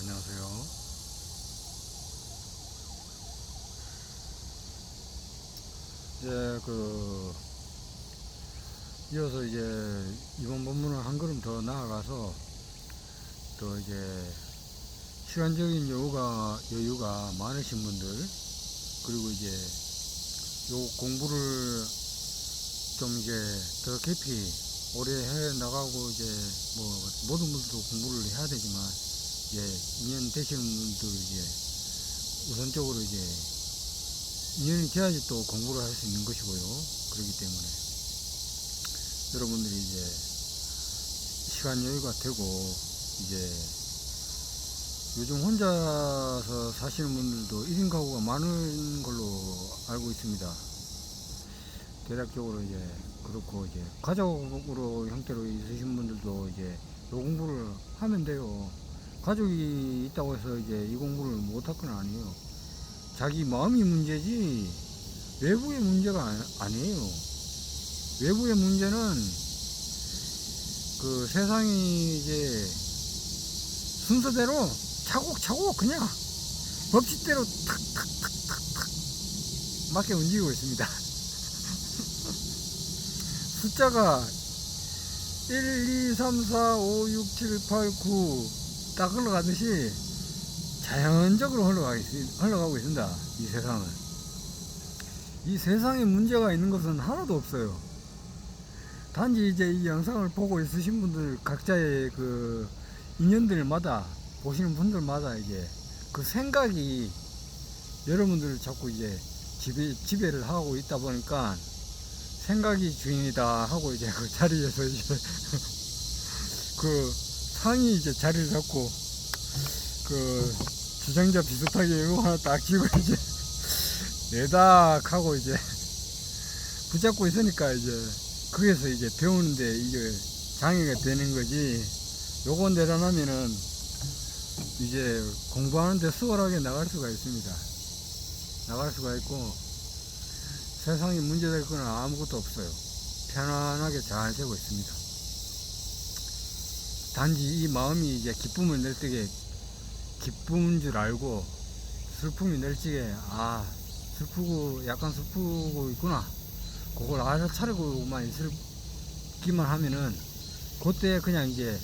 안녕하세요. 이제 이어서 이제 이번 본문을 한 걸음 더 나아가서 또 이제 시간적인 여유가 많으신 분들, 그리고 이제 요 공부를 좀 이제 더 깊이 오래 해 나가고, 이제 뭐 모든 분들도 공부를 해야 되지만 이제 2년 되시는 분들 이제 우선적으로 이제 2년이 돼야지 또 공부를 할 수 있는 것이고요. 그렇기 때문에 여러분들이 이제 시간 여유가 되고, 이제 요즘 혼자서 사시는 분들도 1인 가구가 많은 걸로 알고 있습니다. 대략적으로 이제 그렇고, 이제 가족으로 형태로 있으신 분들도 이제 요 공부를 하면 돼요. 가족이 있다고 해서 이제 이 공부를 못 할 건 아니에요. 자기 마음이 문제지 외부의 문제가 아니에요. 외부의 문제는 그 세상이 이제 순서대로 차곡차곡 그냥 법칙대로 탁탁탁탁탁 맞게 움직이고 있습니다. 숫자가 1, 2, 3, 4, 5, 6, 7, 8, 9 딱 흘러가듯이 자연적으로 흘러가고 있습니다. 이 세상은. 이 세상에 문제가 있는 것은 하나도 없어요. 단지 이제 이 영상을 보고 있으신 분들 각자의 그 인연들마다, 보시는 분들마다 이제 그 생각이 여러분들을 자꾸 이제 지배를 하고 있다 보니까 생각이 주인이다 하고 이제 그 자리에서 이제 그 상이 이제 자리를 잡고 그 주장자 비슷하게 이거 하나 딱 쥐고 이제 내닥 하고 이제 붙잡고 있으니까 이제 거기서 이제 배우는데 이게 장애가 되는 거지. 요거 내려놓으면은 이제 공부하는데 수월하게 나갈 수가 있습니다. 나갈 수가 있고 세상에 문제될 건 아무것도 없어요. 편안하게 잘 되고 있습니다. 단지 이 마음이 이제 기쁨을 낼 때에 기쁨인 줄 알고 슬픔이 낼 적에 약간 슬프고 있구나, 그걸 알아차리고만 있기만 하면은 그때 그냥 이제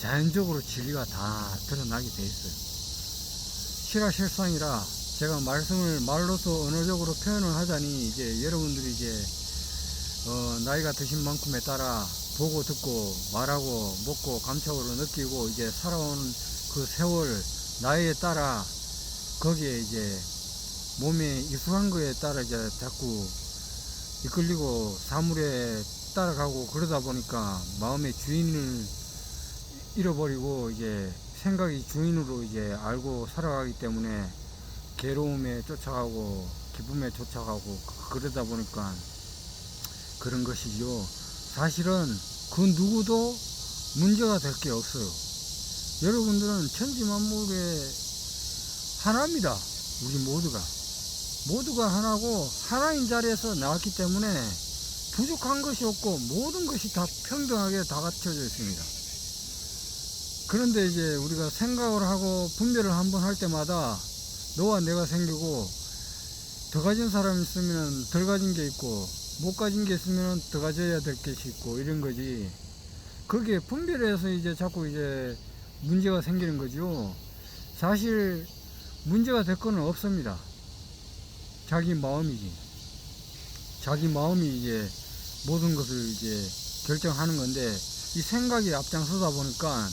자연적으로 진리가 다 드러나게 돼 있어요. 실화실상이라 제가 말씀을 말로서 언어적으로 표현을 하자니 이제 여러분들이 이제 나이가 드신 만큼에 따라 보고 듣고 말하고 먹고 감촉으로 느끼고 이제 살아온 그 세월 나이에 따라 거기에 이제 몸에 익숙한 거에 따라 이제 자꾸 이끌리고 사물에 따라가고, 그러다 보니까 마음의 주인을 잃어버리고 이제 생각이 주인으로 이제 알고 살아가기 때문에 괴로움에 쫓아가고 기쁨에 쫓아가고 그러다 보니까 그런 것이죠. 사실은 그 누구도 문제가 될 게 없어요. 여러분들은 천지만물의 하나입니다. 우리 모두가 하나고 하나인 자리에서 나왔기 때문에 부족한 것이 없고 모든 것이 다 평등하게 다 갖춰져 있습니다. 그런데 이제 우리가 생각을 하고 분별을 한번 할 때마다 너와 내가 생기고, 더 가진 사람이 있으면 덜 가진 게 있고 못 가진 게 있으면 더 가져야 될 것이 있고 이런 거지. 거기에 분별해서 이제 자꾸 이제 문제가 생기는 거죠. 사실 문제가 될 거는 없습니다. 자기 마음이지. 자기 마음이 이제 모든 것을 이제 결정하는 건데, 이 생각이 앞장서다 보니까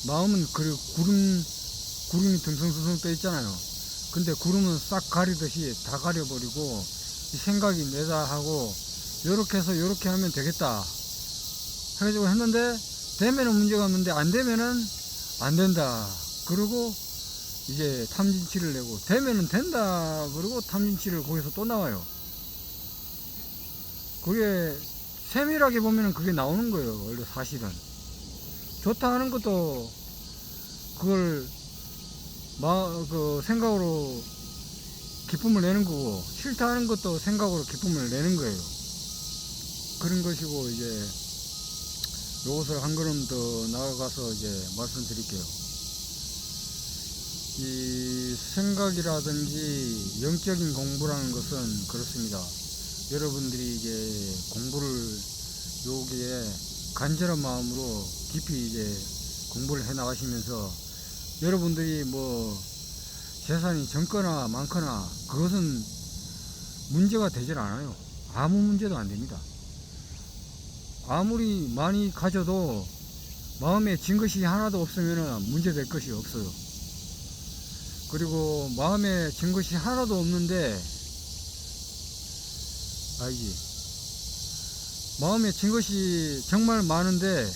마음은 구름이 듬성듬성 떠 있잖아요. 근데 구름은 싹 가리듯이 다 가려버리고, 이 생각이 내다 하고 요렇게 해서 요렇게 하면 되겠다 해가지고 했는데 되면은 문제가 없는데 안 되면은 안 된다 그러고 이제 탐진치를 내고, 되면은 된다 그러고 탐진치를 거기서 또 나와요. 그게 세밀하게 보면은 그게 나오는 거예요. 원래 사실은 좋다 하는 것도 그걸 그 생각으로 기쁨을 내는 거고, 싫다 하는 것도 생각으로 기쁨을 내는 거예요. 그런 것이고, 이제 요것을 한 걸음 더 나아가서 이제 말씀드릴게요. 이 생각이라든지 영적인 공부라는 것은 그렇습니다. 여러분들이 이제 공부를 여기에 간절한 마음으로 깊이 이제 공부를 해 나가시면서 여러분들이 뭐 재산이 적거나 많거나 그것은 문제가 되질 않아요. 아무 문제도 안 됩니다. 아무리 많이 가져도 마음에 진 것이 하나도 없으면 문제될 것이 없어요. 그리고 마음에 진 것이 하나도 없는데, 알지? 마음에 진 것이 정말 많은데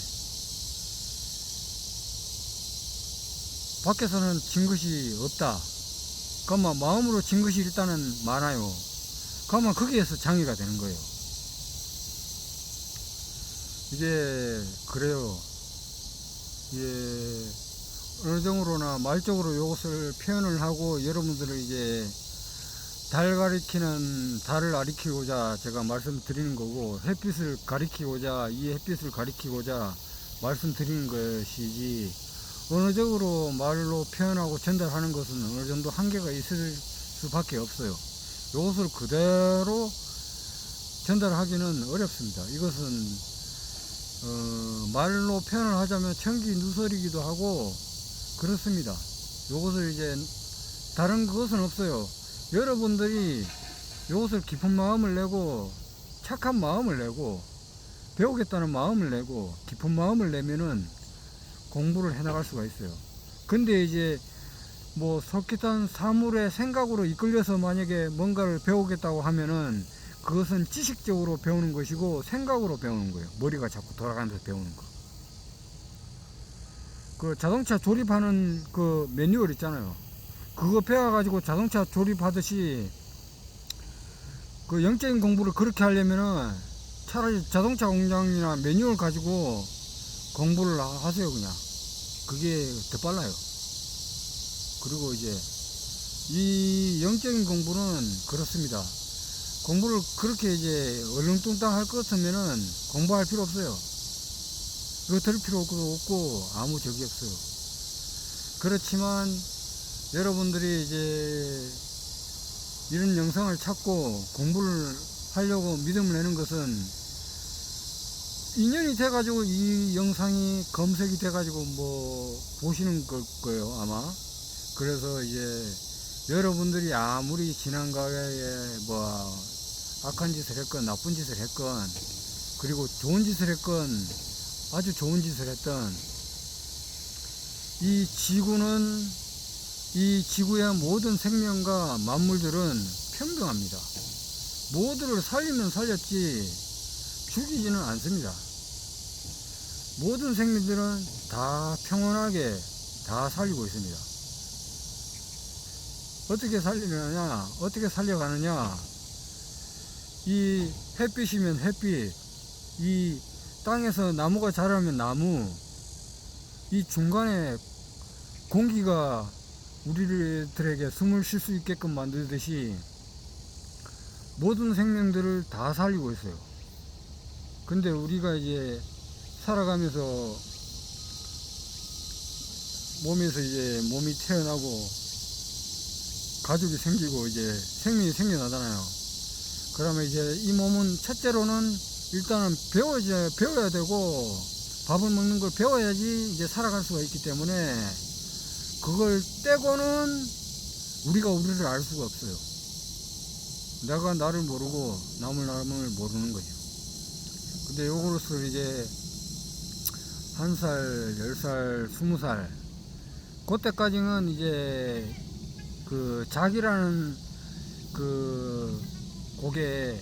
밖에서는 진 것이 없다. 그러면 마음으로 진 것이 일단은 많아요. 그러면 거기에서 장애가 되는 거예요. 이게 그래요. 예, 어느 정도로나 말적으로 이것을 표현을 하고 여러분들을 이제 달을 가리키고자 제가 말씀드리는 거고, 햇빛을 가리키고자, 이 햇빛을 가리키고자 말씀드리는 것이지, 어느 정도로 말로 표현하고 전달하는 것은 어느 정도 한계가 있을 수밖에 없어요. 이것을 그대로 전달하기는 어렵습니다. 이것은 말로 표현을 하자면 청기누설이기도 하고 그렇습니다. 이것을 이제 다른 것은 없어요. 여러분들이 이것을 깊은 마음을 내고 착한 마음을 내고 배우겠다는 마음을 내고 깊은 마음을 내면은 공부를 해 나갈 수가 있어요. 근데 이제 뭐 솔깃한 사물의 생각으로 이끌려서 만약에 뭔가를 배우겠다고 하면은 그것은 지식적으로 배우는 것이고 생각으로 배우는 거예요. 머리가 자꾸 돌아가면서 배우는 거. 그 자동차 조립하는 그 매뉴얼 있잖아요. 그거 배워가지고 자동차 조립하듯이 그 영적인 공부를 그렇게 하려면은 차라리 자동차 공장이나 매뉴얼 가지고 공부를 하세요. 그냥 그게 더 빨라요. 그리고 이제 이 영적인 공부는 그렇습니다. 공부를 그렇게 이제 얼렁뚱땅 할 것 같으면은 공부할 필요 없어요. 이거 들을 필요 없고 아무 적이 없어요. 그렇지만 여러분들이 이제 이런 영상을 찾고 공부를 하려고 믿음을 내는 것은 인연이 돼가지고 이 영상이 검색이 돼가지고 뭐 보시는 걸 거예요, 아마. 그래서 이제 여러분들이 아무리 지난 과거에 뭐 악한 짓을 했건 나쁜 짓을 했건 그리고 좋은 짓을 했건 아주 좋은 짓을 했던 이 지구는 이 지구의 모든 생명과 만물들은 평등합니다. 모두를 살리면 살렸지 죽이지는 않습니다. 모든 생명들은 다 평온하게 다 살리고 있습니다. 어떻게 살리느냐, 어떻게 살려가느냐, 이 햇빛이면 햇빛, 이 땅에서 나무가 자라면 나무, 이 중간에 공기가 우리들에게 숨을 쉴 수 있게끔 만들듯이 모든 생명들을 다 살리고 있어요. 근데 우리가 이제 살아가면서 몸에서 이제 몸이 태어나고 가족이 생기고 이제 생명이 생겨나잖아요. 그러면 이제 이 몸은 첫째로는 일단은 배워야 되고 밥을 먹는 걸 배워야지 이제 살아갈 수가 있기 때문에 그걸 떼고는 우리가 우리를 알 수가 없어요. 내가 나를 모르고 남을 모르는 거죠. 근데 요거로서 이제 1살, 10살, 20살 그때까지는 이제 그 자기라는 그 고개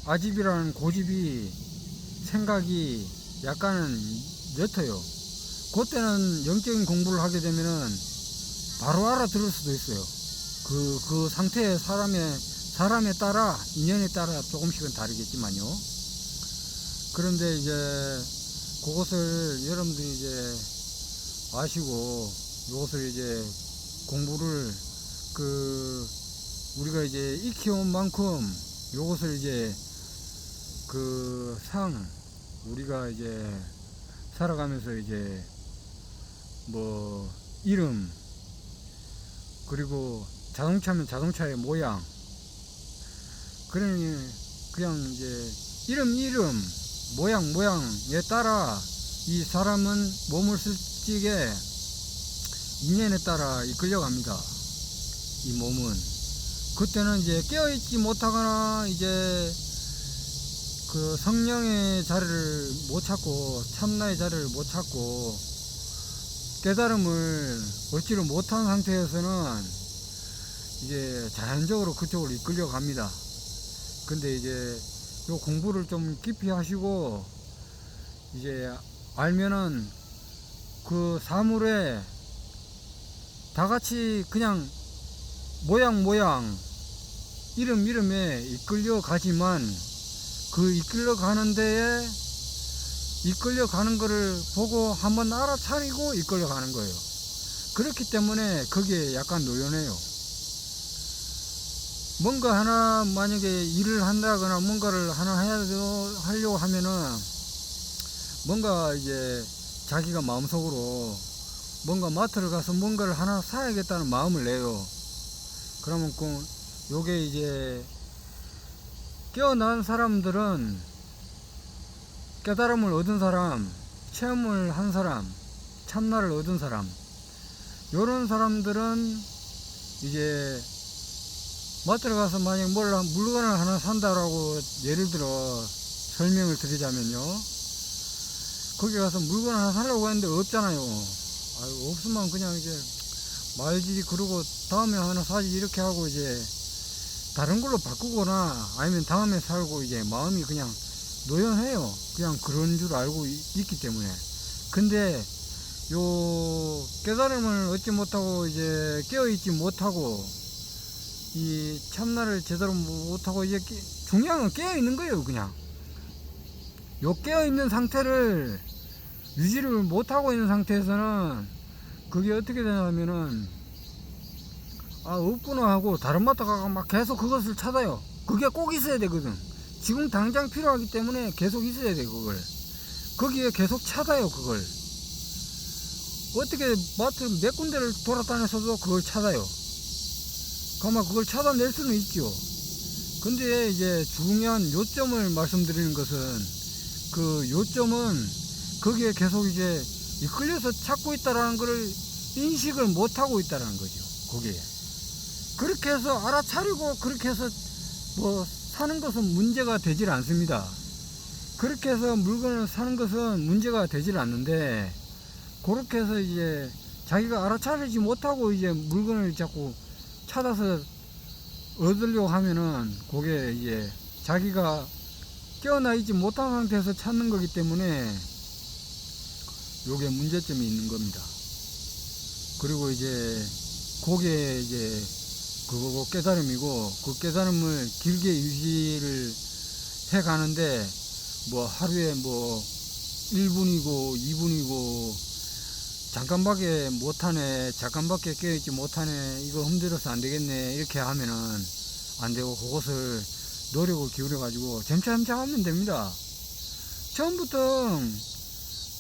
아집이라는 고집이 생각이 약간은 옅어요. 그때는 영적인 공부를 하게 되면은 바로 알아들을 수도 있어요. 그 상태의 사람에 따라 인연에 따라 조금씩은 다르겠지만요. 그런데 이제 그것을 여러분들이 이제 아시고 이것을 이제 공부를 우리가 이제 익혀온 만큼 요것을 이제 우리가 이제 살아가면서 이제 뭐 이름 그리고 자동차면 자동차의 모양. 그러니 그냥 이제 이름 모양에 따라 이 사람은 몸을 쓸 적에 인연에 따라 이끌려갑니다. 이 몸은 그때는 이제 깨어있지 못하거나 이제 그 성령의 자리를 못 찾고 참나의 자리를 못 찾고 깨달음을 얻지를 못한 상태에서는 이제 자연적으로 그쪽으로 이끌려 갑니다. 근데 이제 요 공부를 좀 깊이 하시고 이제 알면은 그 사물에 다 같이 그냥 모양 이름에 이끌려 가지만 그 이끌려 가는 데에 이끌려 가는 거를 보고 한번 알아차리고 이끌려 가는 거예요. 그렇기 때문에 거기에 약간 노연해요. 뭔가 하나 만약에 일을 한다거나 뭔가를 하나 하려고 하면은 뭔가 이제 자기가 마음속으로 뭔가 마트를 가서 뭔가를 하나 사야겠다는 마음을 내요. 그러면 요게 이제 깨어난 사람들은 깨달음을 얻은 사람, 체험을 한 사람, 참나를 얻은 사람, 요런 사람들은 이제 마트를 가서 만약 물건을 하나 산다라고 예를 들어 설명을 드리자면요, 거기 가서 물건 하나 사려고 했는데 없잖아요. 아유, 없으면 그냥 이제 말지, 그러고 다음에 하나 사지 이렇게 하고 이제 다른 걸로 바꾸거나 아니면 다음에 살고 이제 마음이 그냥 노연해요. 그냥 그런 줄 알고 있기 때문에. 근데 요 깨달음을 얻지 못하고 이제 깨어있지 못하고 이 참나를 제대로 못하고 이제 중요한 건 깨어있는 거예요. 그냥 요 깨어있는 상태를 유지를 못하고 있는 상태에서는 그게 어떻게 되냐면은 아, 없구나 하고 다른 마트 가서 막 계속 그것을 찾아요. 그게 꼭 있어야 되거든. 지금 당장 필요하기 때문에 계속 있어야 돼. 그걸 거기에 계속 찾아요. 그걸 어떻게 마트 몇 군데를 돌아다녀서도 그걸 찾아요. 그러면 그걸 찾아낼 수는 있죠. 근데 이제 중요한 요점을 말씀드리는 것은 그 요점은 거기에 계속 이제 이끌려서 찾고 있다라는 것을 인식을 못하고 있다라는 거죠. 거기에 그렇게 해서 알아차리고 그렇게 해서 뭐 사는 것은 문제가 되질 않습니다. 그렇게 해서 물건을 사는 것은 문제가 되질 않는데, 그렇게 해서 이제 자기가 알아차리지 못하고 이제 물건을 자꾸 찾아서 얻으려고 하면은 그게 이제 자기가 깨어나 있지 못한 상태에서 찾는 거기 때문에 요게 문제점이 있는 겁니다. 그리고 이제 그게 이제 그거고 깨달음이고, 그 깨달음을 길게 유지를 해 가는데 뭐 하루에 뭐 1분이고 2분이고 잠깐밖에 못하네, 잠깐밖에 깨어있지 못하네, 이거 힘들어서 안 되겠네 이렇게 하면은 안 되고, 그것을 노력을 기울여 가지고 점차 하면 됩니다. 처음부터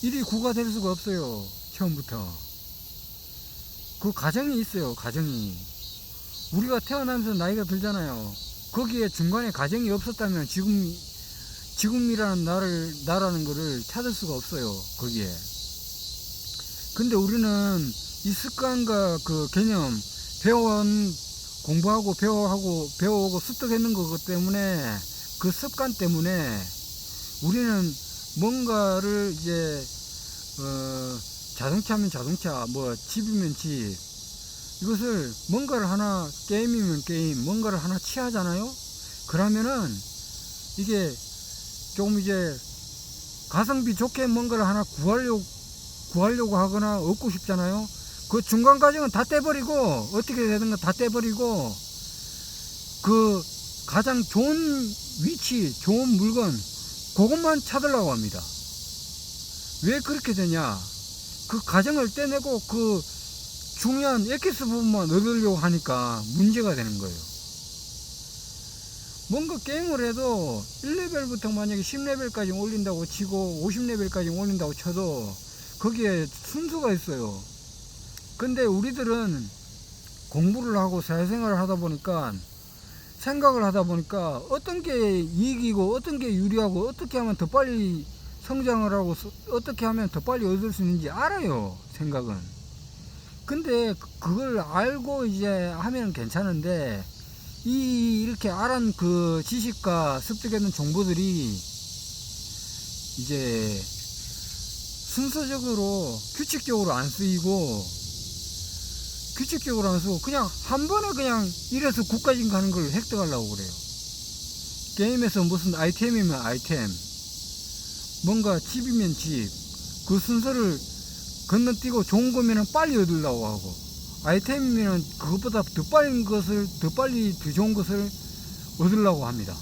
일이 구가 될 수가 없어요. 처음부터 그 과정이 있어요. 과정이 우리가 태어나면서 나이가 들잖아요. 거기에 중간에 과정이 없었다면 지금이라는 나라는 거를 찾을 수가 없어요. 거기에. 근데 우리는 이 습관과 그 개념, 공부하고 배워오고 습득했는 것 때문에, 그 습관 때문에 우리는 뭔가를 이제 자동차면 자동차, 뭐 집이면 집, 이것을 뭔가를 하나, 게임이면 게임, 뭔가를 하나 취하잖아요. 그러면은 이게 조금 이제 가성비 좋게 뭔가를 하나 구하려고 하거나 얻고 싶잖아요. 그 중간 과정은 다 떼버리고, 어떻게 되든 다 떼버리고, 그 가장 좋은 위치, 좋은 물건, 그것만 찾으려고 합니다. 왜 그렇게 되냐? 그 과정을 떼내고 그 중요한 엑기스 부분만 얻으려고 하니까 문제가 되는 거예요. 뭔가 게임을 해도 1레벨부터 만약에 10레벨까지 올린다고 치고 50레벨까지 올린다고 쳐도 거기에 순서가 있어요. 근데 우리들은 공부를 하고 사회생활을 하다 보니까 생각을 하다 보니까 어떤 게 이익이고 어떤 게 유리하고 어떻게 하면 더 빨리 성장을 하고 어떻게 하면 더 빨리 얻을 수 있는지 알아요, 생각은. 근데 그걸 알고 이제 하면 괜찮은데 이렇게 알은 그 지식과 습득했는 정보들이 이제 순서적으로 규칙적으로 안 쓰이고 규칙적으로 안 쓰고 그냥 한 번에 그냥 1에서 9까지 가는 걸 획득하려고 그래요. 게임에서 무슨 아이템이면 아이템, 뭔가 집이면 집, 그 순서를 건너뛰고 좋은 거면은 빨리 얻으려고 하고, 아이템이면은 그것보다 더 빠른 것을, 더 빨리 더 좋은 것을 얻으려고 합니다.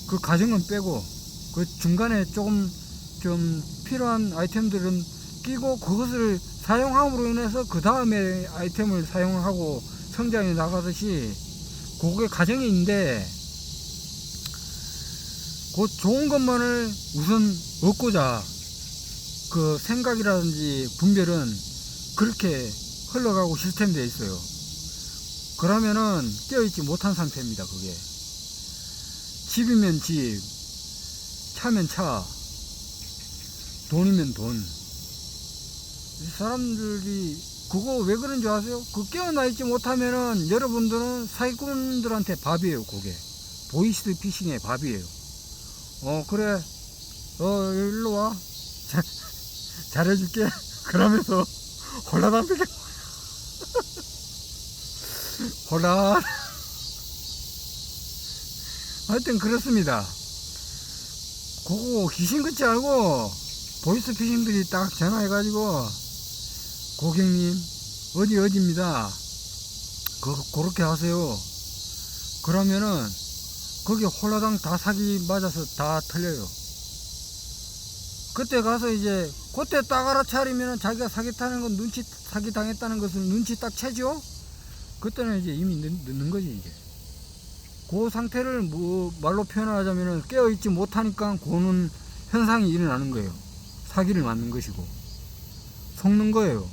그 과정은 빼고, 그 중간에 조금 좀 필요한 아이템들은 끼고 그것을 사용함으로 인해서 그 다음에 아이템을 사용하고 성장해 나가듯이 그게 과정이 있는데, 그 좋은 것만을 우선 얻고자 그 생각이라든지 분별은 그렇게 흘러가고 시스템되어 있어요. 그러면은 깨어있지 못한 상태입니다. 그게 집이면 집, 차면 차, 돈이면 돈. 이 사람들이 그거 왜 그런 줄 아세요? 그 깨어나 있지 못하면은 여러분들은 사기꾼들한테 밥이에요. 그게 보이스 피싱의 밥이에요. 그래, 일로 와, 잘해줄게. 그러면서 홀라당 되게 홀라. 하여튼 그렇습니다. 그거 귀신 같지 않고 보이스 피싱들이 딱 전화해가지고 고객님 어디입니다. 그렇게 하세요. 그러면은 거기 홀라당 다 사기 맞아서 다 틀려요. 그때 가서 이제 그때 딱 알아차리면은 자기가 사기 타는 건 사기 당했다는 것을 눈치 딱 채죠. 그때는 이제 이미 늦는 거지. 이제 그 상태를 뭐 말로 표현하자면은 깨어있지 못하니까 그는 현상이 일어나는 거예요. 사기를 맞는 것이고 속는 거예요.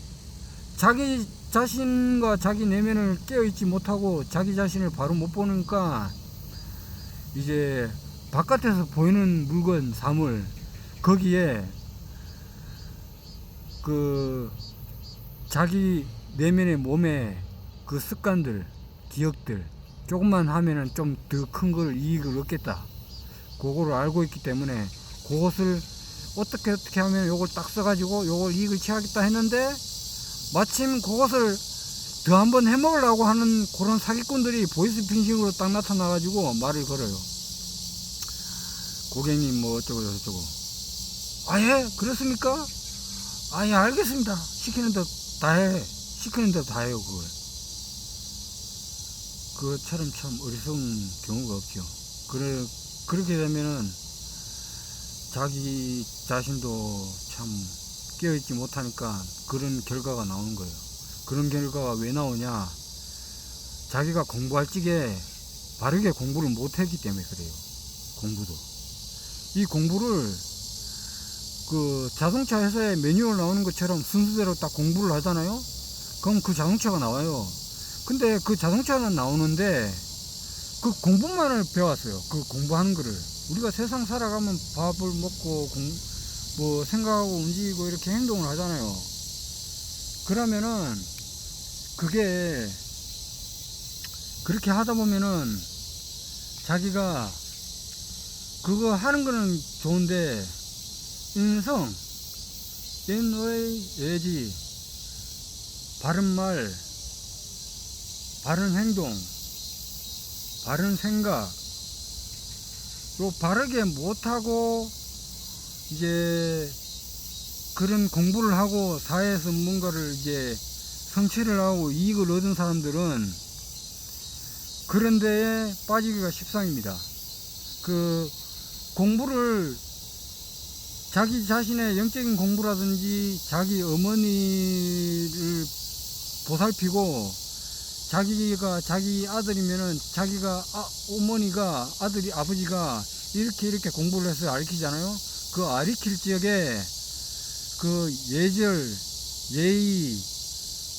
자기 자신과 자기 내면을 깨어있지 못하고 자기 자신을 바로 못 보니까 이제 바깥에서 보이는 물건, 사물, 거기에 그 자기 내면의 몸에 그 습관들, 기억들 조금만 하면은 좀 더 큰 걸 이익을 얻겠다. 그거를 알고 있기 때문에 그것을 어떻게 하면 요걸 딱 써가지고 요걸 이익을 취하겠다 했는데 마침 그것을 더 한번 해먹으려고 하는 그런 사기꾼들이 보이스피싱으로 딱 나타나가지고 말을 걸어요. 고객님 뭐 어쩌고 저쩌고. 예? 그렇습니까? 예, 알겠습니다. 시키는 대로 다 해. 시키는 대로 다 해요. 그것처럼 참 어리석은 경우가 없죠. 그렇게 되면은 자기 자신도 참 깨어있지 못하니까 그런 결과가 나오는 거예요. 그런 결과가 왜 나오냐? 자기가 공부할 적에 바르게 공부를 못했기 때문에 그래요. 공부도. 이 공부를 그 자동차 회사에 매뉴얼 나오는 것처럼 순서대로 딱 공부를 하잖아요. 그럼 그 자동차가 나와요. 근데 그 자동차는 나오는데 그 공부만을 배웠어요. 그 공부하는 거를. 우리가 세상 살아가면 밥을 먹고 뭐 생각하고 움직이고 이렇게 행동을 하잖아요. 그러면은 그게 그렇게 하다 보면은 자기가 그거 하는 거는 좋은데 인성, 인의 예지, 바른 말, 바른 행동, 바른 생각, 요 바르게 못하고 이제 그런 공부를 하고 사회에서 뭔가를 이제 성취를 하고 이익을 얻은 사람들은 그런 데에 빠지기가 십상입니다. 그 공부를 자기 자신의 영적인 공부라든지 자기 어머니를 보살피고 자기가 자기 아들이면은 자기가 어머니가 아버지가 이렇게 공부를 해서 가르치잖아요. 그 가르칠 지역에 그 예절, 예의,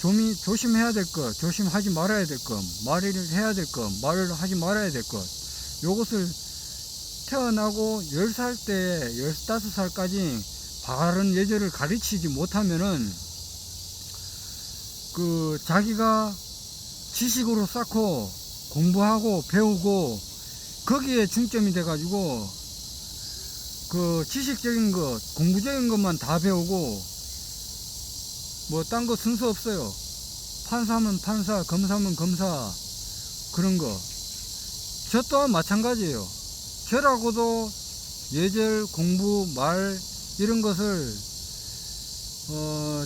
조심해야 될 것, 조심하지 말아야 될 것, 말을 해야 될 것, 말을 하지 말아야 될 것, 요것을 태어나고 10살 때 15살까지 바른 예절을 가르치지 못하면은 자기가 지식으로 쌓고 공부하고 배우고 거기에 중점이 돼 가지고 지식적인 것, 공부적인 것만 다 배우고 뭐 딴 거 순서 없어요. 판사면 판사, 검사면 검사, 그런 거. 저 또한 마찬가지예요. 저라고도 예절, 공부, 말 이런 것을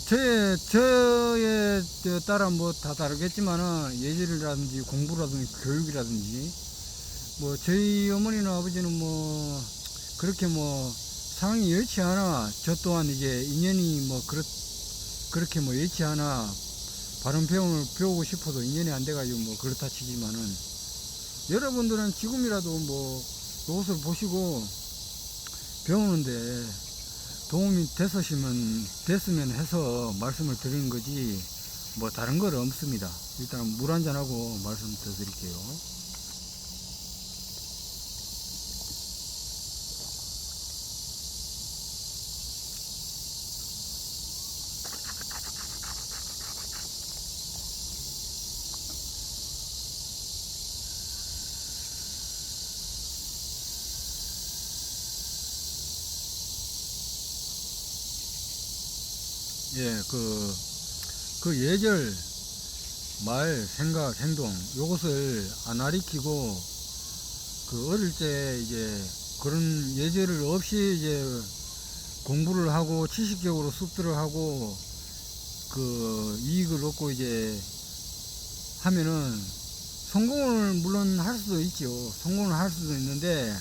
저에 따라 뭐 다 다르겠지만은 예절이라든지 공부라든지 교육이라든지 뭐 저희 어머니나 아버지는 뭐 그렇게 뭐 상황이 여의치 않아. 저 또한 이제 인연이 뭐 그렇게 뭐 여의치 않아. 바른 배움을 배우고 싶어도 인연이 안 돼가지고 뭐 그렇다 치지만은 여러분들은 지금이라도 뭐 이것을 보시고 배우는데 도움이 됐으면 해서 말씀을 드리는 거지 뭐 다른 건 없습니다. 일단 물 한잔하고 말씀 더 드릴게요. 예, 그 예절, 말, 생각, 행동, 요것을 안 가리키고, 어릴 때 이제 그런 예절을 없이 이제 공부를 하고 지식적으로 습득을 하고, 이익을 얻고 이제 하면은 성공을 물론 할 수도 있죠. 성공을 할 수도 있는데,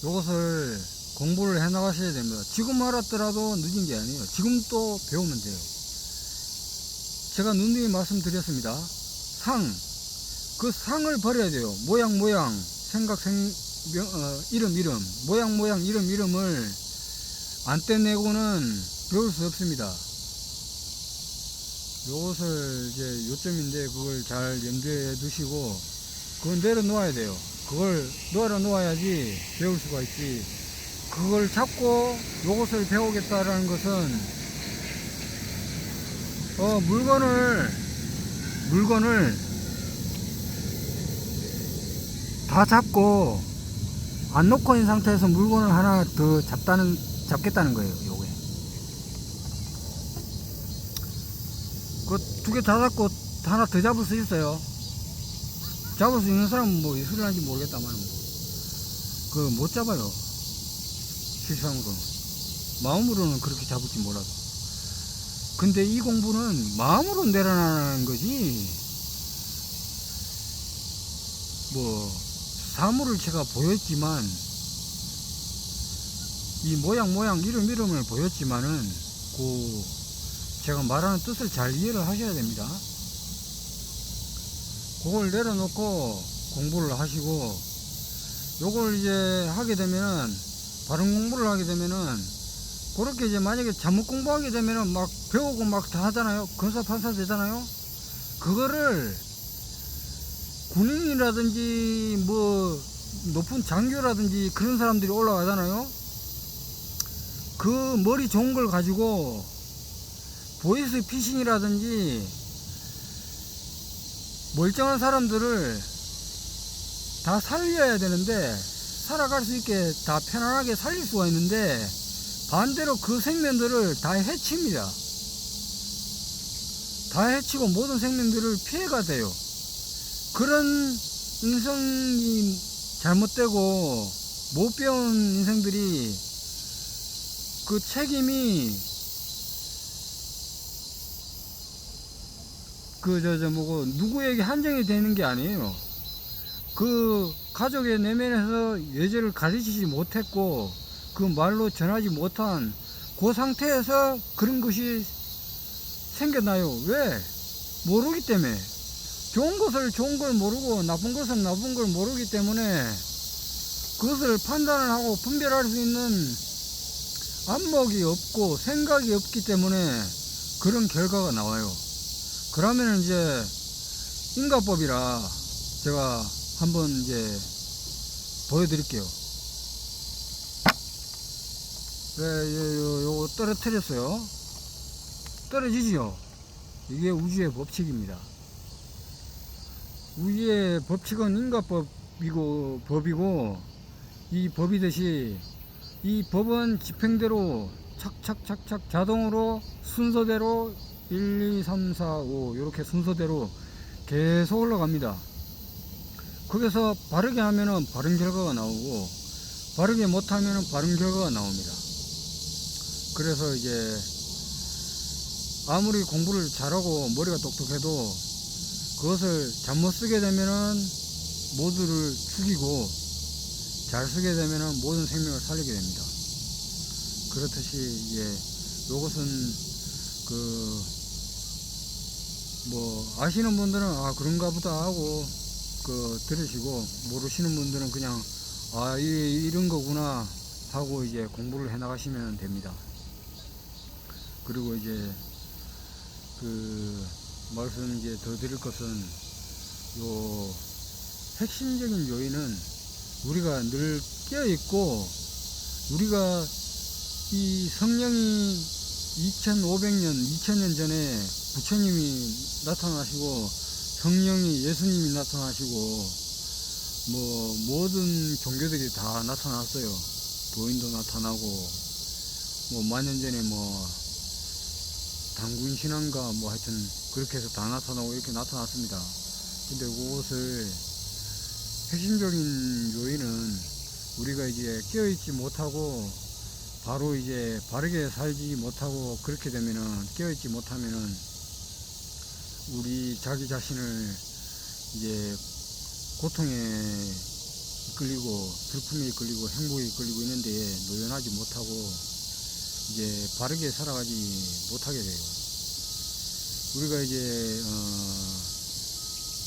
요것을 공부를 해 나가셔야 됩니다. 지금 알았더라도 늦은 게 아니에요. 지금 또 배우면 돼요. 제가 누누이 말씀드렸습니다. 그 상을 버려야 돼요. 모양, 생각, 이름, 모양, 이름을 안 떼내고는 배울 수 없습니다. 요것을 이제 요점인데 그걸 잘 염두에 두시고 그걸 내려놓아야 돼요. 그걸 내려놓아야지 배울 수가 있지. 그걸 잡고 요것을 배우겠다라는 것은 물건을 다 잡고 안 놓고 있는 상태에서 물건을 하나 더 잡겠다는 거예요. 요게 그 2개 다 잡고 하나 더 잡을 수 있어요. 잡을 수 있는 사람은 뭐 예술을 하는지 모르겠다만 못 잡아요. 실상으로는 마음으로는 그렇게 잡을지 몰라도. 근데 이 공부는 마음으로 내려놔는 거지 뭐 사물을 제가 보였지만 이 모양 이름을 보였지만은 제가 말하는 뜻을 잘 이해를 하셔야 됩니다. 그걸 내려놓고 공부를 하시고 요걸 이제 하게 되면은 바른 공부를 하게 되면은 그렇게 이제 만약에 잘못 공부하게 되면은 막 배우고 막 다 하잖아요. 검사 판사 되잖아요. 그거를 군인이라든지 뭐 높은 장교라든지 그런 사람들이 올라가잖아요. 그 머리 좋은 걸 가지고 보이스 피싱이라든지 멀쩡한 사람들을 다 살려야 되는데 살아갈 수 있게 다 편안하게 살릴 수가 있는데 반대로 그 생명들을 다 해칩니다. 다 해치고 모든 생명들을 피해가 돼요. 그런 인성이 잘못되고 못 배운 인생들이 그 책임이 누구에게 한정이 되는 게 아니에요. 그 가족의 내면에서 예절을 가르치지 못했고 그 말로 전하지 못한 그 상태에서 그런 것이 생겨나요. 왜? 모르기 때문에. 좋은 것을 좋은 걸 모르고 나쁜 것은 나쁜 걸 모르기 때문에 그것을 판단을 하고 분별할 수 있는 안목이 없고 생각이 없기 때문에 그런 결과가 나와요. 그러면 이제 인과법이라 제가 한번 이제 보여드릴게요. 요거 떨어뜨렸어요. 떨어지지요. 이게 우주의 법칙입니다. 우주의 법칙은 인과법이고 법이고, 이 법이듯이 이 법은 집행대로 착착착착 자동으로 순서대로 1, 2, 3, 4, 5 이렇게 순서대로 계속 올라갑니다. 거기서 바르게 하면은 바른 결과가 나오고, 바르게 못하면은 바른 결과가 나옵니다. 그래서 이제 아무리 공부를 잘하고 머리가 똑똑해도 그것을 잘못 쓰게 되면은 모두를 죽이고, 잘 쓰게 되면은 모든 생명을 살리게 됩니다. 그렇듯이 이제 요것은 아시는 분들은 그런가 보다 하고 들으시고, 모르시는 분들은 그냥 이런 거구나 하고 이제 공부를 해 나가시면 됩니다. 그리고 이제 말씀 이제 더 드릴 것은, 요 핵심적인 요인은 우리가 늘 깨어 있고, 우리가 이 성령이 2500년 2000년 전에 부처님이 나타나시고, 성령이 예수님이 나타나시고, 모든 종교들이 다 나타났어요. 부인도 나타나고, 만년 전에 당군 신앙가 하여튼 그렇게 해서 다 나타나고 이렇게 나타났습니다. 근데 그것을 핵심적인 요인은 우리가 이제 깨어있지 못하고, 바로 이제 바르게 살지 못하고, 그렇게 되면은 깨어있지 못하면은 우리 자기 자신을 이제 고통에 이끌리고, 슬픔에 이끌리고, 행복에 이끌리고 있는데 노연하지 못하고 이제 바르게 살아가지 못하게 돼요. 우리가 이제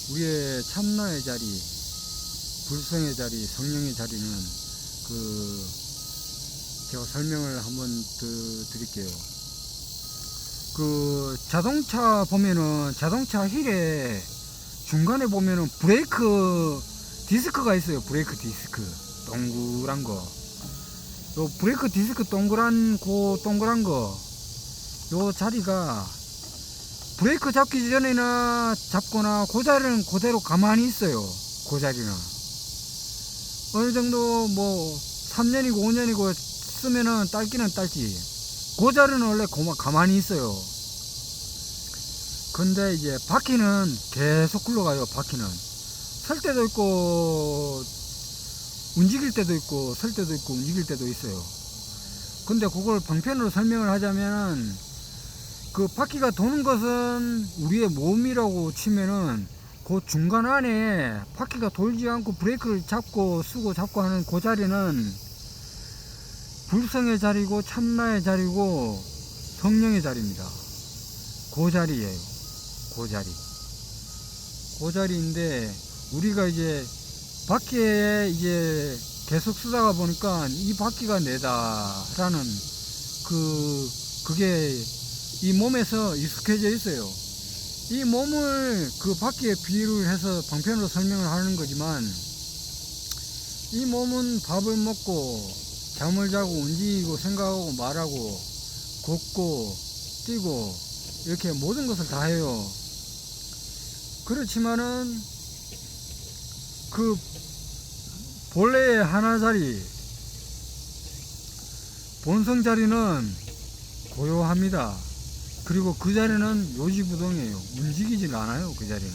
우리의 참나의 자리, 불성의 자리, 성령의 자리는 제가 설명을 한번 더 드릴게요. 자동차 보면은, 자동차 휠에 중간에 보면은 브레이크 디스크가 있어요. 브레이크 디스크 동그란 거. 요 브레이크 디스크 동그란 거, 요 자리가 브레이크 잡기 전에나 잡거나 그 자리는 그대로 가만히 있어요. 그 자리는 어느 정도 3년이고 5년이고 쓰면은 딸기는 딸지, 그 자리는 원래 가만히 있어요. 근데 이제 바퀴는 계속 굴러가요. 바퀴는 설 때도 있고 움직일 때도 있고, 설 때도 있고 움직일 때도 있어요. 근데 그걸 방편으로 설명을 하자면은, 그 바퀴가 도는 것은 우리의 몸이라고 치면은, 그 중간 안에 바퀴가 돌지 않고 브레이크를 잡고 쓰고 잡고 하는 그 자리는 불성의 자리고, 참나의 자리고, 성령의 자리입니다. 그 자리예요. 그 자리인데, 우리가 이제 바퀴에 이제 계속 쓰다가 보니까 이 바퀴가 내다라는 그게 이 몸에서 익숙해져 있어요. 이 몸을 그 바퀴에 비유를 해서 방편으로 설명을 하는 거지만, 이 몸은 밥을 먹고 잠을 자고 움직이고 생각하고 말하고 걷고 뛰고 이렇게 모든 것을 다 해요. 그렇지만은 본래의 하나 자리, 본성 자리는 고요합니다. 그리고 그 자리는 요지부동이에요. 움직이질 않아요. 그 자리는.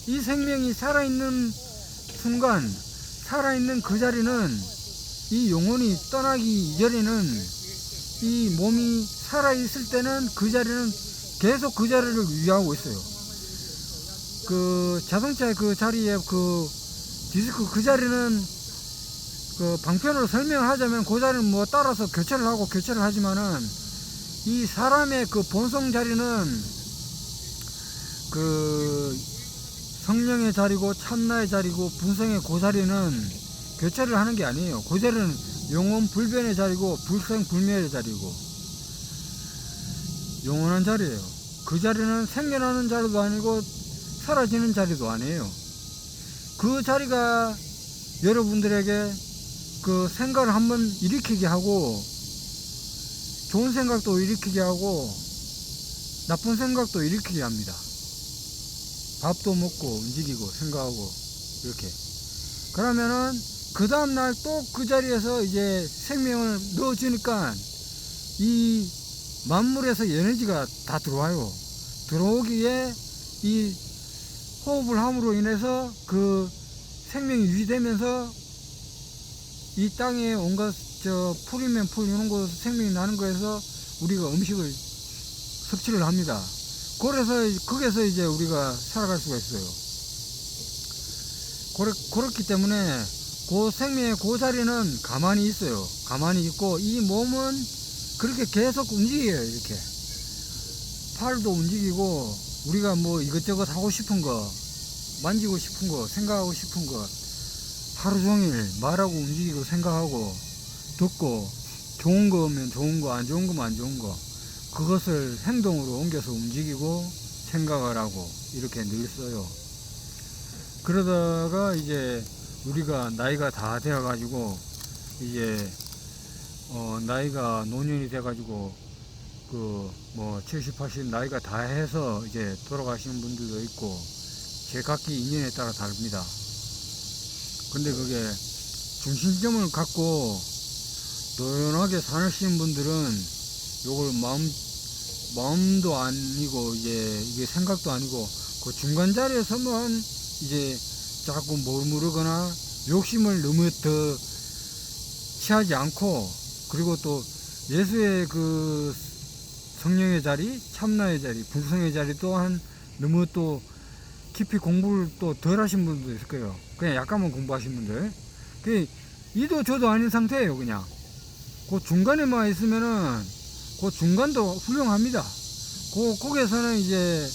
이 생명이 살아있는 순간, 살아있는 그 자리는, 이 영혼이 떠나기 이전에는, 이 몸이 살아있을 때는 그 자리는 계속 그 자리를 유지하고 있어요. 자동차의 그 자리에 디스크 그 자리는 방편으로 설명을 하자면, 그 자리는 따라서 교체를 하지만은, 이 사람의 본성 자리는 성령의 자리고, 참나의 자리고, 분성의 그 자리는 교체를 하는 게 아니에요. 그 자리는 영혼 불변의 자리고, 불생 불멸의 자리고, 영원한 자리예요. 그 자리는 생겨나는 자리도 아니고 사라지는 자리도 아니에요. 그 자리가 여러분들에게 그 생각을 한번 일으키게 하고, 좋은 생각도 일으키게 하고 나쁜 생각도 일으키게 합니다. 밥도 먹고 움직이고 생각하고 이렇게. 그러면은 그 다음날 또 그 자리에서 이제 생명을 넣어주니까 이 만물에서 에너지가 다 들어와요. 들어오기에 이 호흡을 함으로 인해서 그 생명이 유지되면서 이 땅에 온갖 풀이면 풀 이런 거 생명이 나는 거에서 우리가 음식을 섭취를 합니다. 그래서 거기서 이제 우리가 살아갈 수가 있어요. 그렇기 때문에 그 생명의 그 자리는 가만히 있어요. 가만히 있고 이 몸은 그렇게 계속 움직여요. 이렇게 팔도 움직이고 우리가 뭐 이것저것 하고 싶은 거, 만지고 싶은 거, 생각하고 싶은 거 하루 종일 말하고 움직이고 생각하고 듣고, 좋은 거면 좋은 거, 안 좋은 거면 안 좋은 거, 그것을 행동으로 옮겨서 움직이고 생각을 하고 이렇게 늘 써요. 그러다가 이제 우리가 나이가 다 되어 가지고 이제 나이가 노년이 돼 가지고 그 뭐 70, 80 나이가 다 해서 이제 돌아가시는 분들도 있고, 제 각기 인연에 따라 다릅니다. 근데 그게 중심점을 갖고 노연하게 사시는 분들은 요걸 마음도 아니고 이게 생각도 아니고 그 중간 자리에 서면 이제 자꾸 머무르거나 욕심을 너무 더 취하지 않고, 그리고 또 예수의 그 성령의 자리, 참나의 자리, 불성의 자리 또한 너무 또 깊이 공부를 또 덜 하신 분도 있을 거예요. 그냥 약간만 공부하신 분들. 그 이도 저도 아닌 상태예요. 그냥 그 중간에만 있으면은 그 중간도 훌륭합니다. 거기에서는 이제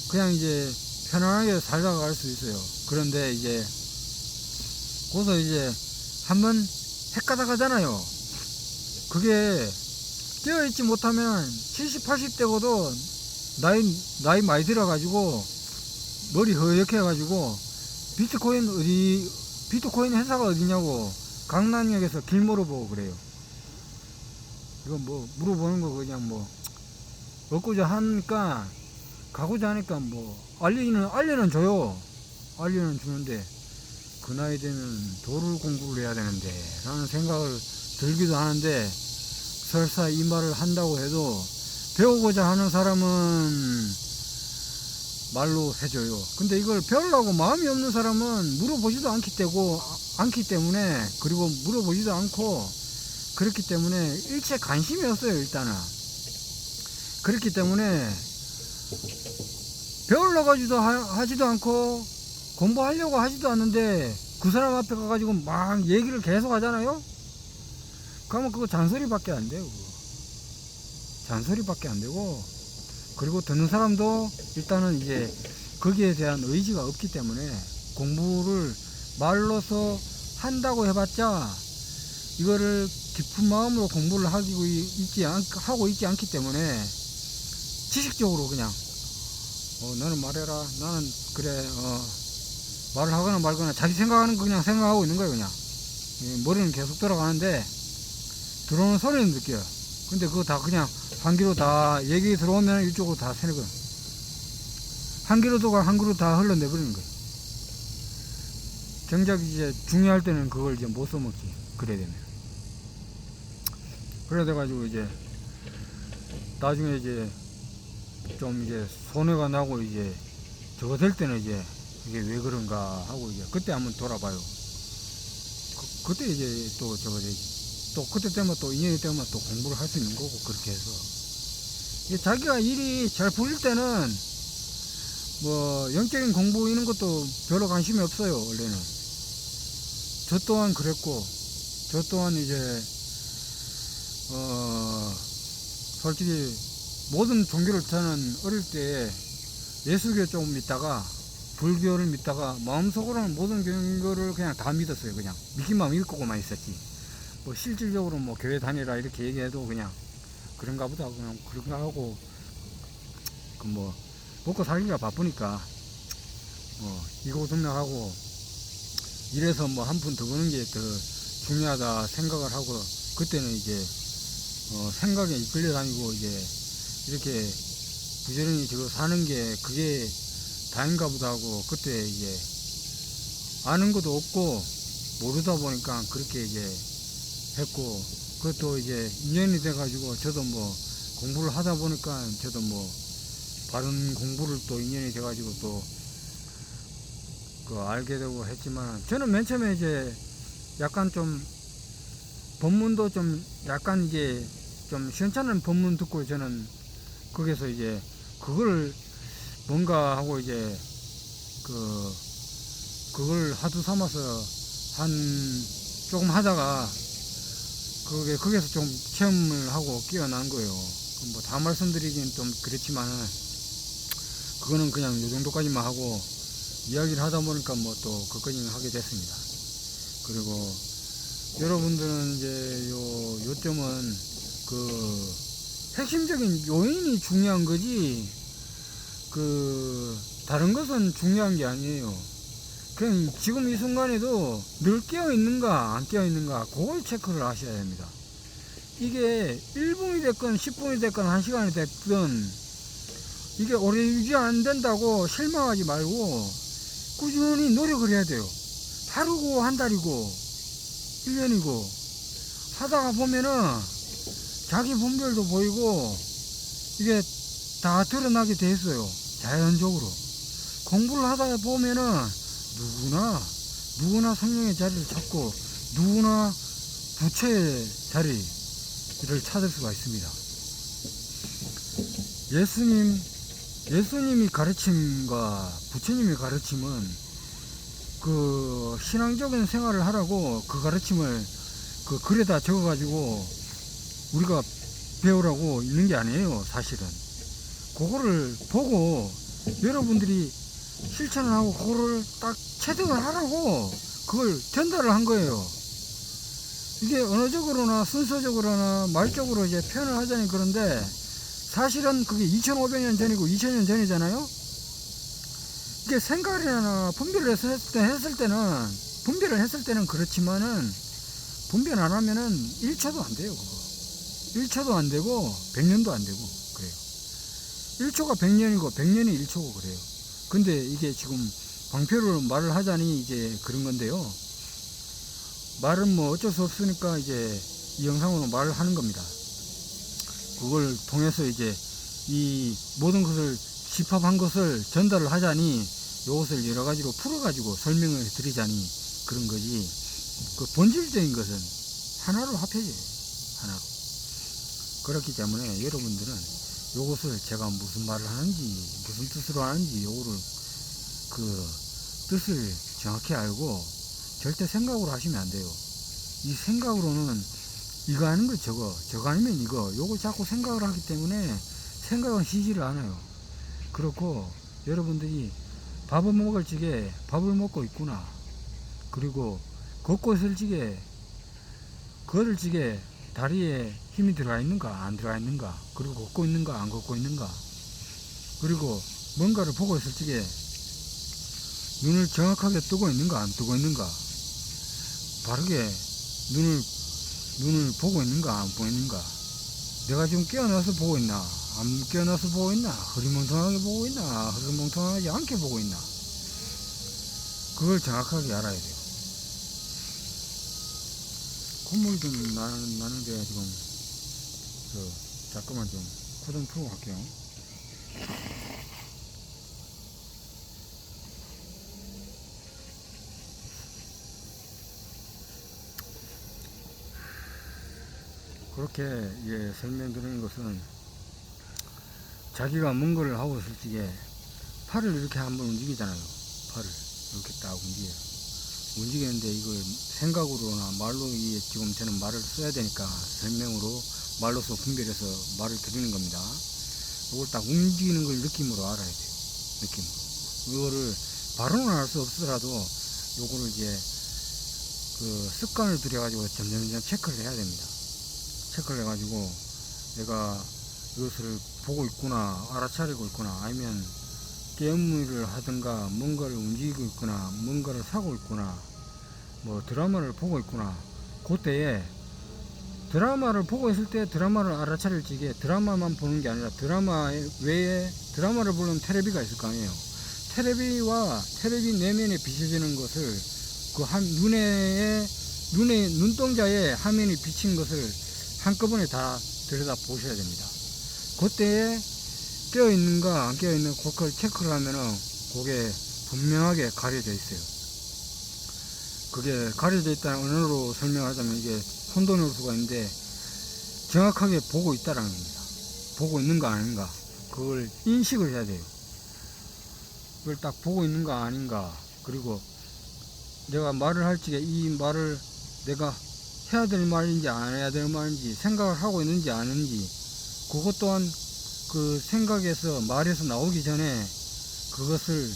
그냥 이제 편안하게 살다가 갈 수 있어요. 그런데 이제 거기서 이제 한번 헷가다 가잖아요. 그게 깨어있지 못하면 70, 80대고도 나이 많이 들어가지고 머리 허옇게 해가지고 비트코인 회사가 어디냐고 강남역에서 길 물어보고 그래요. 이거 뭐 물어보는 거 그냥 뭐 얻고자 하니까, 가고자 하니까 뭐 알리는 줘요. 알리는 주는데 그 나이 되면 도를 공부를 해야 되는데 라는 생각을 들기도 하는데, 설사 이 말을 한다고 해도 배우고자 하는 사람은 말로 해줘요. 근데 이걸 배우려고 마음이 없는 사람은 물어보지도 않기 때문에, 그리고 물어보지도 않고 그렇기 때문에 일체 관심이 없어요. 일단은 그렇기 때문에 배우려고 하지도 않고 공부하려고 하지도 않는데 그 사람 앞에 가가지고 막 얘기를 계속 하잖아요. 그러면 그거 잔소리밖에 안 돼요. 잔소리밖에 안 되고, 그리고 듣는 사람도 일단은 이제 거기에 대한 의지가 없기 때문에 공부를 말로서 한다고 해봤자 이거를 깊은 마음으로 공부를 하고 있지 않기 때문에 지식적으로 그냥 너는 말해라, 나는 그래, 말을 하거나 말거나 자기 생각하는 거 그냥 생각하고 있는 거예요. 그냥 머리는 계속 돌아가는데 들어오는 소리는 느껴요. 근데 그거 다 그냥 한 귀로 다 얘기 들어오면 이쪽으로 다 새는 거예요. 한 귀로 도가 한 귀로 다 흘러내버리는 거예요. 정작 이제 중요할 때는 그걸 이제 못 써먹지. 그래야 되면. 그래 돼가지고 이제 나중에 이제 좀 이제 손해가 나고 이제 저거 될 때는 이제 이게 왜 그런가 하고 이제 그때 한번 돌아봐요. 그때 이제 또 저거 되지. 또 그때 되면 또 인연이 되면 또 공부를 할 수 있는 거고, 그렇게 해서 이게 자기가 일이 잘 풀릴 때는 뭐 영적인 공부 이런 것도 별로 관심이 없어요. 원래는 저 또한 그랬고, 저 또한 이제 솔직히 모든 종교를 저는 어릴 때 예수교 좀 믿다가 불교를 믿다가 마음속으로는 모든 종교를 그냥 다 믿었어요. 그냥 믿기만 믿고만 있었지. 뭐 실질적으로 뭐 교회 다니라 이렇게 얘기해도 그냥 그런가 보다 그냥 그런가 하고 그 뭐 먹고 살기가 바쁘니까 이고등락하고 이래서 뭐 한 푼 더 버는 게 더 중요하다 생각을 하고, 그때는 이제 생각에 이끌려 다니고 이제 이렇게 부지런히 저거 사는 게 그게 다인가 보다 하고, 그때 이제 아는 것도 없고 모르다 보니까 그렇게 이제 했고, 그것도 이제 인연이 돼 가지고 저도 뭐 공부를 하다 보니까 저도 뭐 바른 공부를 또 인연이 돼 가지고 또 그 알게 되고 했지만, 저는 맨 처음에 이제 약간 좀 법문도 좀 약간 이제 좀 시원찮은 법문 듣고 저는 거기서 이제 그걸 뭔가 하고 이제 그걸 하도 삼아서 한 조금 하다가 거기서 좀 체험을 하고 깨어난 거예요. 뭐 다 말씀드리긴 좀 그렇지만 그거는 그냥 요 정도까지만 하고 이야기를 하다 보니까 뭐 또 그까지 하게 됐습니다. 그리고 여러분들은 이제 요점은 그 핵심적인 요인이 중요한 거지 다른 것은 중요한 게 아니에요. 그냥 지금 이 순간에도 늘 깨어 있는가 안 깨어 있는가 그걸 체크를 하셔야 됩니다. 이게 1분이 됐건 10분이 됐건 1시간이 됐든 이게 오래 유지 안 된다고 실망하지 말고 꾸준히 노력을 해야 돼요. 하루고 한 달이고 1년이고 하다가 보면은 자기 분별도 보이고 이게 다 드러나게 돼 있어요. 자연적으로 공부를 하다가 보면은 누구나 성령의 자리를 찾고 누구나 부처의 자리를 찾을 수가 있습니다. 예수님이 가르침과 부처님의 가르침은 그 신앙적인 생활을 하라고 그 가르침을 그 글에다 적어 가지고 우리가 배우라고 있는 게 아니에요. 사실은 그거를 보고 여러분들이 실천을 하고 그거를 딱 체득을 하라고 그걸 전달을 한 거예요. 이게 언어적으로나 순서적으로나 말적으로 이제 표현을 하자니 그런데 사실은 그게 2500년 전이고 2000년 전이잖아요. 이게 생각이나 분별을 했을 때는 그렇지만은 분별 안 하면은 1초도 안 돼요. 그거 1초도 안 되고 100년도 안 되고 그래요. 1초가 100년이고 100년이 1초고 그래요. 근데 이게 지금 방표로 말을 하자니 이제 그런 건데요. 말은 뭐 어쩔 수 없으니까 이제 이 영상으로 말을 하는 겁니다. 그걸 통해서 이제 이 모든 것을 집합한 것을 전달을 하자니 이것을 여러 가지로 풀어 가지고 설명을 드리자니 그런 거지, 그 본질적인 것은 하나로 합해져요. 하나로. 그렇기 때문에 여러분들은 이것을 제가 무슨 말을 하는지 무슨 뜻으로 하는지 요거를 그 뜻을 정확히 알고 절대 생각으로 하시면 안 돼요. 이 생각으로는 이거 아닌 거 저거 아니면 이거 요거 자꾸 생각을 하기 때문에 생각은 쉬지를 않아요. 그렇고 여러분들이 밥을 먹을 적에 밥을 먹고 있구나, 그리고 걷고 있을 적에 걸을 적에 다리에 힘이 들어가 있는가 안 들어가 있는가, 그리고 걷고 있는가 안 걷고 있는가, 그리고 뭔가를 보고 있을 적에 눈을 정확하게 뜨고 있는가 안 뜨고 있는가, 바르게 눈을 보고 있는가 안 보고 있는가, 내가 지금 깨어나서 보고 있나 안 깨어나서 보고 있나, 흐리멍텅하게 보고 있나 흐리멍텅하지 않게 보고 있나, 그걸 정확하게 알아야 돼요. 콧물이 좀 나는데 지금 잠깐만 좀 코 좀 풀고 갈게요. 그렇게 설명드리는 것은 자기가 뭔가를 하고 있을 적에 팔을 이렇게 한번 움직이잖아요. 팔을 이렇게 딱 움직이는데 이걸 생각으로나 말로 지금 저는 말을 써야 되니까 설명으로 말로서 분별해서 말을 드리는 겁니다. 이걸 딱 움직이는 걸 느낌으로 알아야 돼요. 느낌으로. 이거를 바로는 알 수 없더라도 요거를 이제 그 습관을 들여가지고 점점 체크를 해야 됩니다. 체크를 해가지고 내가 이것을 보고 있구나, 알아차리고 있구나, 아니면 게임을 하든가 뭔가를 움직이고 있구나, 뭔가를 사고 있구나, 뭐 드라마를 보고 있구나. 그때에 드라마를 보고 있을 때 드라마를 알아차릴 적에 드라마만 보는 게 아니라 드라마 외에 드라마를 보려면 테레비가 있을 거 아니에요. 테레비와 테레비 내면에 비춰지는 것을 그 눈의 눈동자에 화면이 비친 것을 한꺼번에 다 들여다 보셔야 됩니다. 그때에 깨어있는가 안 깨어있는가 그걸 체크를 하면은 그게 분명하게 가려져 있어요. 그게 가려져 있다는 언어로 설명하자면 이게 혼돈일 수가 있는데 정확하게 보고 있다라는 겁니다. 보고 있는가 아닌가 그걸 인식을 해야 돼요. 그걸 딱 보고 있는가 아닌가, 그리고 내가 말을 할 적에 이 말을 내가 해야 될 말인지 안 해야 될 말인지 생각을 하고 있는지 아닌지 그것 또한 그 생각에서 말에서 나오기 전에 그것을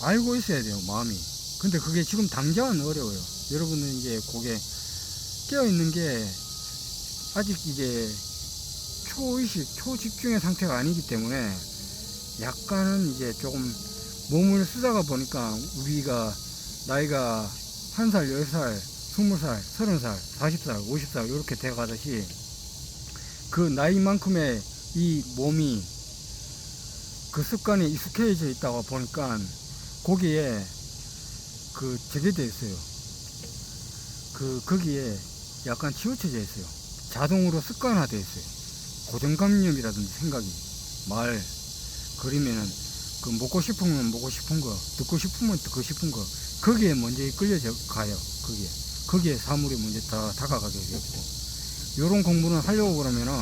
알고 있어야 돼요, 마음이. 근데 그게 지금 당장은 어려워요. 여러분은 이제 그게 깨어있는 게 아직 이제 초의식, 초집중의 상태가 아니기 때문에 약간은 이제 조금 몸을 쓰다가 보니까 우리가 나이가 1살, 10살, 20살, 30살, 40살, 50살 이렇게 돼가듯이 그 나이만큼의 이 몸이 그 습관에 익숙해져 있다가 보니까 거기에 저게 돼 있어요. 거기에 약간 치우쳐져 있어요. 자동으로 습관화되어 있어요. 고정관념이라든지 생각이, 말, 그리면은 먹고 싶으면 먹고 싶은 거, 듣고 싶으면 듣고 싶은 거, 거기에 먼저 끌려져 가요. 거기에 사물이 먼저 다 다가가게 되고, 요런 공부는 하려고 그러면은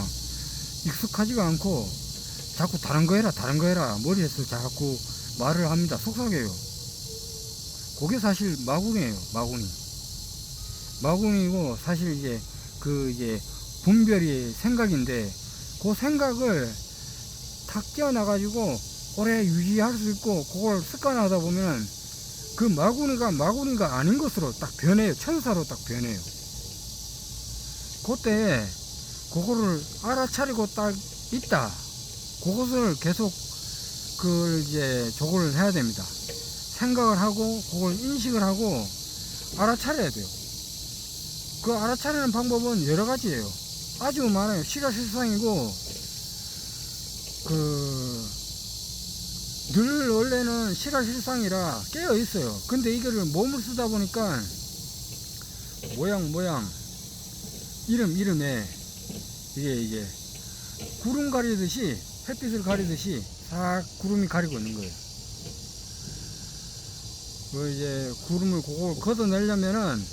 익숙하지가 않고 자꾸 다른 거 해라 머리에서 자꾸 말을 합니다. 속삭여요. 그게 사실 마구니예요. 마구니고 사실 이제 이제 분별이 생각인데 그 생각을 탁 떼어놔가지고 오래 유지할 수 있고 그걸 습관하다 보면 그 마구니가 아닌 것으로 딱 변해요. 천사로 딱 변해요. 그때 그거를 알아차리고 딱 있다. 그것을 계속 이제 조골을 해야 됩니다. 생각을 하고 그걸 인식을 하고 알아차려야 돼요. 그 알아차리는 방법은 여러 가지예요. 아주 많아요. 시가실상이고 늘 원래는 시가실상이라 깨어 있어요. 근데 이거를 몸을 쓰다 보니까 모양 이름에 이게 구름 가리듯이, 햇빛을 가리듯이 싹 구름이 가리고 있는 거예요. 이제 구름을 그걸 걷어내려면은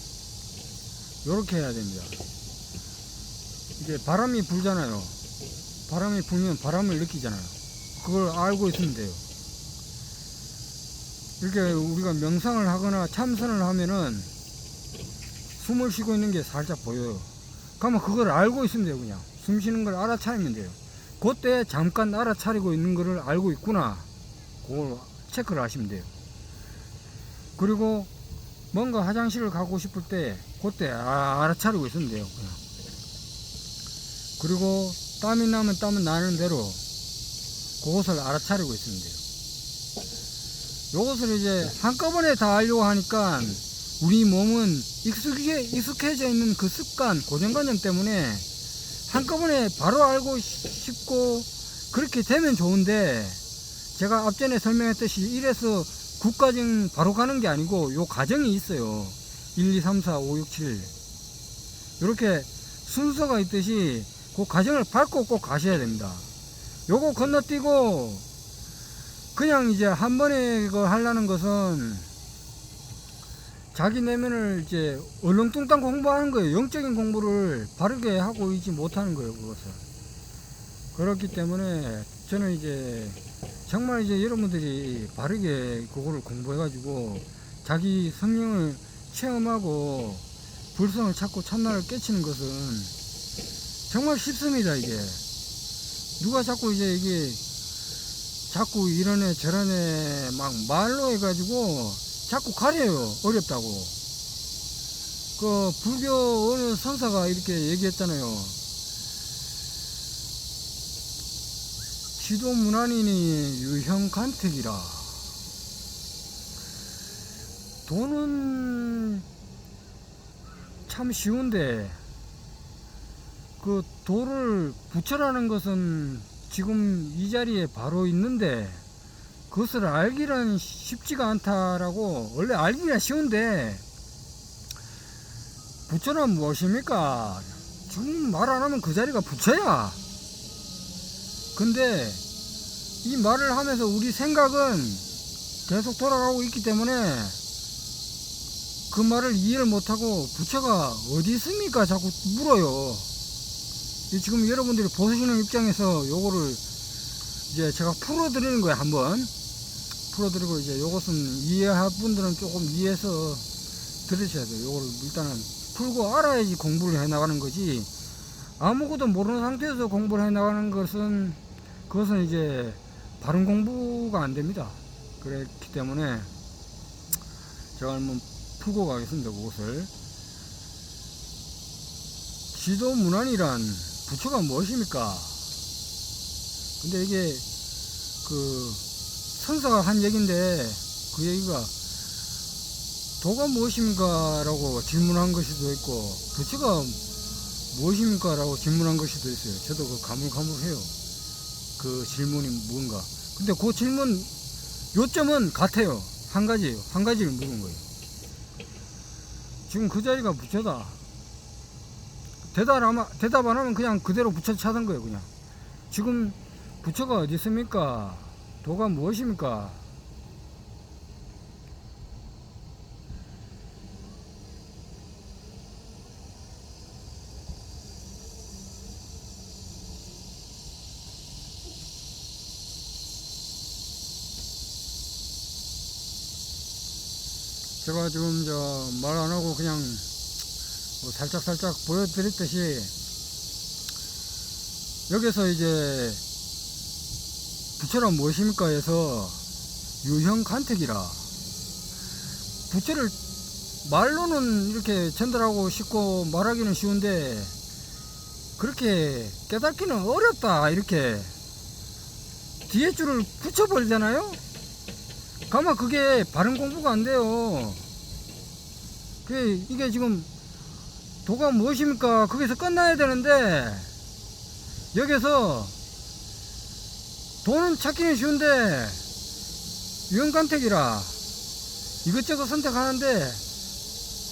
요렇게 해야 됩니다. 이제 바람이 불잖아요. 바람이 불면 바람을 느끼잖아요. 그걸 알고 있으면 돼요. 이렇게 우리가 명상을 하거나 참선을 하면은 숨을 쉬고 있는 게 살짝 보여요. 그러면 그걸 알고 있으면 돼요. 그냥 숨 쉬는 걸 알아차리면 돼요. 그때 잠깐 알아차리고 있는 거를 알고 있구나, 그걸 체크를 하시면 돼요. 그리고 뭔가 화장실을 가고 싶을 때 그때 알아차리고 있으면 돼요. 그냥. 그리고 땀이 나면 땀은 나는 대로 그것을 알아차리고 있으면 돼요. 요것을 이제 한꺼번에 다 하려고 하니까 우리 몸은 익숙해져 있는 그 습관, 고정관념 때문에 한꺼번에 바로 알고 싶고 그렇게 되면 좋은데, 제가 앞전에 설명했듯이 1에서 9까지는 바로 가는 게 아니고 요 과정이 있어요. 1, 2, 3, 4, 5, 6, 7 이렇게 순서가 있듯이 그 과정을 밟고 꼭 가셔야 됩니다. 요거 건너뛰고 그냥 이제 한 번에 이거 하려는 것은 자기 내면을 이제 얼렁뚱땅 공부하는 거예요. 영적인 공부를 바르게 하고 있지 못하는 거예요, 그것을. 그렇기 때문에 저는 이제 정말 이제 여러분들이 바르게 그거를 공부해가지고 자기 성령을 체험하고 불성을 찾고 참나를 깨치는 것은 정말 쉽습니다. 이게 누가 자꾸 이제 이게 자꾸 이러네 저러네 막 말로 해가지고 자꾸 가려요. 어렵다고. 불교 어느 선사가 이렇게 얘기했잖아요. 지도문안인이 유형간택이라. 도는 참 쉬운데 그 도를 부처라는 것은 지금 이 자리에 바로 있는데 그것을 알기는 쉽지가 않다라고. 원래 알기가 쉬운데 부처는 무엇입니까? 지금 말 안 하면 그 자리가 부처야. 근데 이 말을 하면서 우리 생각은 계속 돌아가고 있기 때문에 그 말을 이해를 못하고 부처가 어디 있습니까? 자꾸 물어요. 지금 여러분들이 보시는 입장에서 요거를 이제 제가 풀어드리는 거예요. 한번 풀어드리고, 이제 요것은 이해할 분들은 조금 이해해서 들으셔야 돼요. 요거를 일단은 풀고 알아야지 공부를 해 나가는 거지, 아무것도 모르는 상태에서 공부를 해 나가는 것은 그것은 이제 바른 공부가 안 됩니다. 그렇기 때문에 제가 한번 풀고 가겠습니다. 그것을. 지도문안이란 부처가 무엇입니까? 근데 이게 그 선사가 한 얘기인데 그 얘기가 도가 무엇입니까? 라고 질문한 것이 도 있고 부처가 무엇입니까? 라고 질문한 것이 도 있어요. 저도 그 가물가물해요. 그 질문이 뭔가. 근데 그 질문 요점은 같아요. 한 가지예요. 한 가지를 묻은 거예요. 지금 그 자리가 부처다. 대답 안 하면 그냥 그대로 부처 찾은 거예요. 그냥 지금 부처가 어디 있습니까? 도가 무엇입니까? 제가 지금 말 안 하고 그냥 살짝 보여드렸듯이 여기서 이제 부처란 무엇입니까 해서 유형간택이라. 부처를 말로는 이렇게 전달하고 싶고 말하기는 쉬운데 그렇게 깨닫기는 어렵다. 이렇게 뒤에 줄을 붙여버리잖아요. 가만 그게 바른 공부가 안 돼요. 이게 지금 도가 무엇입니까? 거기서 끝나야 되는데 여기서 도는 찾기는 쉬운데 유형간택이라 이것저것 선택하는데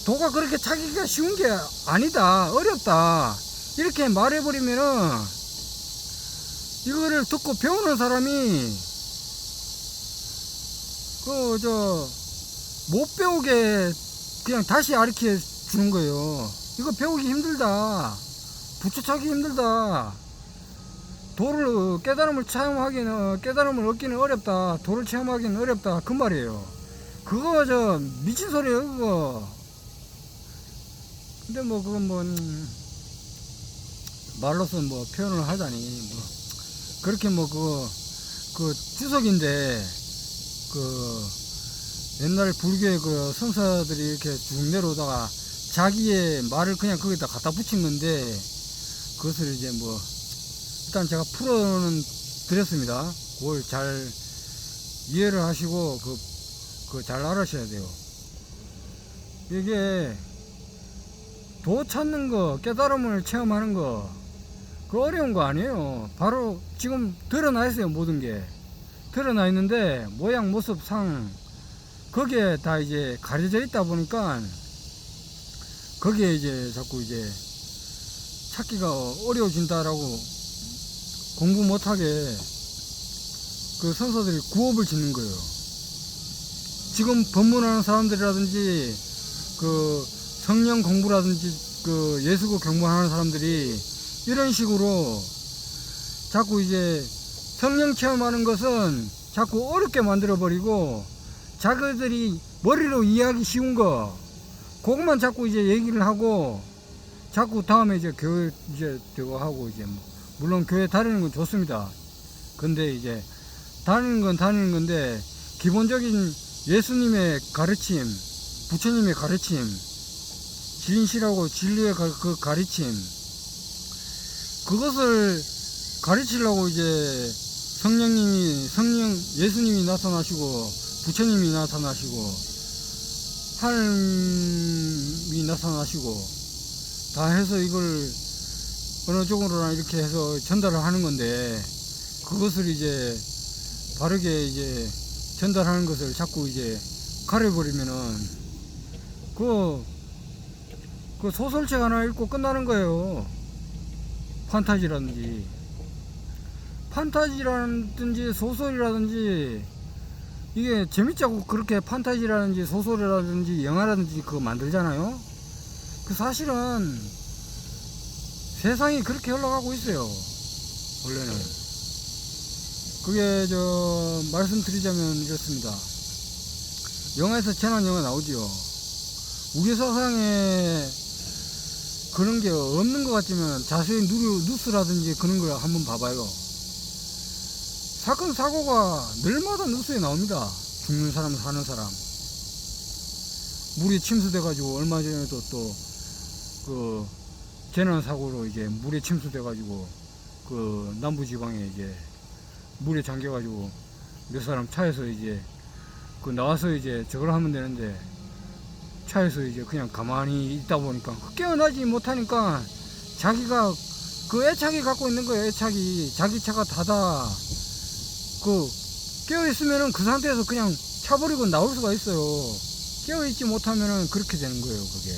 도가 그렇게 찾기가 쉬운 게 아니다. 어렵다. 이렇게 말해버리면은 이거를 듣고 배우는 사람이 못 배우게 그냥 다시 가르쳐 주는 거예요. 이거 배우기 힘들다. 부처 찾기 힘들다. 도를 깨달음을 깨달음을 얻기는 어렵다. 도를 체험하기는 어렵다. 그 말이에요. 그거 미친 소리예요. 그거. 근데 그건 말로서 표현을 하자니 그렇게 그 주석인데 옛날 불교의 그 선사들이 이렇게 쭉 내려오다가 자기의 말을 그냥 거기다 갖다 붙인 건데 그것을 이제 일단 제가 풀어는 드렸습니다. 그걸 잘 이해를 하시고 잘 알아셔야 돼요. 이게 도 찾는 거, 깨달음을 체험하는 거, 그 어려운 거 아니에요. 바로 지금 드러나 있어요. 모든 게 드러나 있는데 모양 모습 상 거기에 다 이제 가려져 있다 보니까 거기에 이제 자꾸 이제 찾기가 어려워진다라고 공부 못하게 그 선사들이 구업을 짓는 거예요. 지금 법문하는 사람들이라든지 그 성령 공부라든지 그 예수고 경문하는 사람들이 이런 식으로 자꾸 이제 성령 체험하는 것은 자꾸 어렵게 만들어 버리고 자기들이 머리로 이해하기 쉬운 거 그것만 자꾸 이제 얘기를 하고 자꾸 다음에 이제 교회 이제 되고 하고 이제 물론 교회 다니는 건 좋습니다. 근데 이제 다니는 건 다니는 건데 기본적인 예수님의 가르침, 부처님의 가르침, 진실하고 진리의 그 가르침 그것을 가르치려고 이제 예수님이 나타나시고, 부처님이 나타나시고, 하나님이 나타나시고, 다 해서 이걸 어느 쪽으로나 이렇게 해서 전달을 하는 건데, 그것을 이제 바르게 이제 전달하는 것을 자꾸 이제 가려버리면은, 그 소설책 하나 읽고 끝나는 거예요. 판타지라든지 소설이라든지, 이게 재밌자고 그렇게 판타지라든지 소설이라든지 영화라든지 그거 만들잖아요. 그 사실은 세상이 그렇게 흘러가고 있어요, 원래는. 그게 말씀드리자면 이렇습니다. 영화에서 재난 영화 나오지요. 우리 세상에 그런 게 없는 것 같지만 자세히 뉴스라든지 그런 걸 한번 봐봐요. 사건 사고가 늘마다 뉴스에 나옵니다. 죽는 사람, 사는 사람. 물이 침수돼 가지고 얼마 전에도 또 그 재난 사고로 이제 물에 침수돼 가지고 그 남부 지방에 이제 물에 잠겨 가지고 몇 사람 차에서 이제 그 나와서 이제 저걸 하면 되는데, 차에서 이제 그냥 가만히 있다 보니까 깨어나지 못하니까 자기가 그 애착이 갖고 있는 거예요. 애착이 자기 차가 닫아 그 깨어있으면은 그 상태에서 그냥 차버리고 나올 수가 있어요. 깨어있지 못하면은 그렇게 되는 거예요, 그게.